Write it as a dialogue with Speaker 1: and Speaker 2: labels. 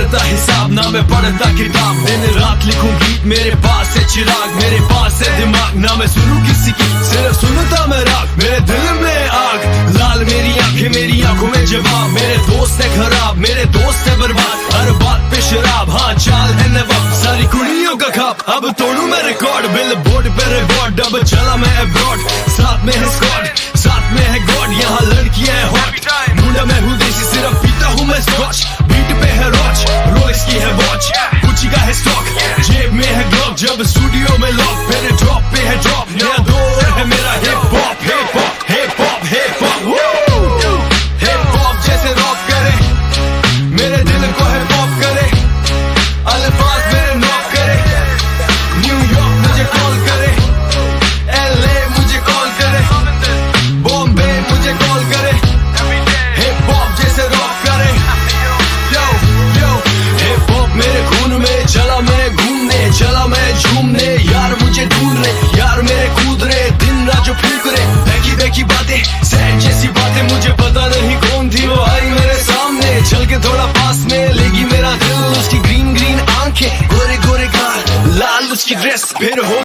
Speaker 1: करता हिसाब ना मैं पढ़ता किताब। दिन रात लिखूं गीत, मेरे पास है चिराग, मेरे पास है दिमाग, ना मैं सुनूं किसी की, सिर्फ सुनता मैं राग। मेरे दिल में आग, लाल मेरी आंखें, मेरी आंखों में जवाब। मेरे दोस्त है खराब, मेरे दोस्त है बर्बाद, हर बात पे शराब, हाँ चाल है नवाब, सारी कुड़ियों का खाप। अब तोड़ू मैं रिकॉर्ड, बिल बोर्ड पे रिकॉर्ड, अब चला मैं अब्रॉड। साथ में है स्क्वाड, साथ में है गॉड, यहाँ लड़कियां है हॉट। मुंडा मैं हूँ देसी, सिर्फ पीता हूँ मैं स्कॉच। बीट पे है रॉच, रोलेक्स की है वॉच, गुच्ची का है स्टॉक, जेब में है ग्लॉक। जब स्टूडियो में लॉक, फिर ड्रॉप पे है ड्रॉप। नया दौर है मेरा hip hop, hip hop, hip hop, hip hop, hip hop जैसे रॉक करे, मेरे दिल को है पॉप करे, अल्फाज मेरे नॉक करे। न्यूयॉर्क मुझे कॉल करे, LA मुझे कॉल करे, बॉम्बे मुझे कॉल करे, हिप हॉप जैसे रॉक करे। यो यो हिप हॉप मेरे खून में, चला मैं घूमने, चला मैं झूमने, यार मुझे ढूंढ रहे, यार मेरे कूद रहे, दिन रात जो फूक रहे। बेकी बेकी बातें, सैड जैसी बातें, मुझे पता नहीं कौन थी वो आई मेरे सामने। चल के थोड़ा पास में लेगी मेरा दिल, उसकी ग्रीन ग्रीन आंखें, गोरे गोरे गाल, लाल उसकी ड्रेस, फिर हो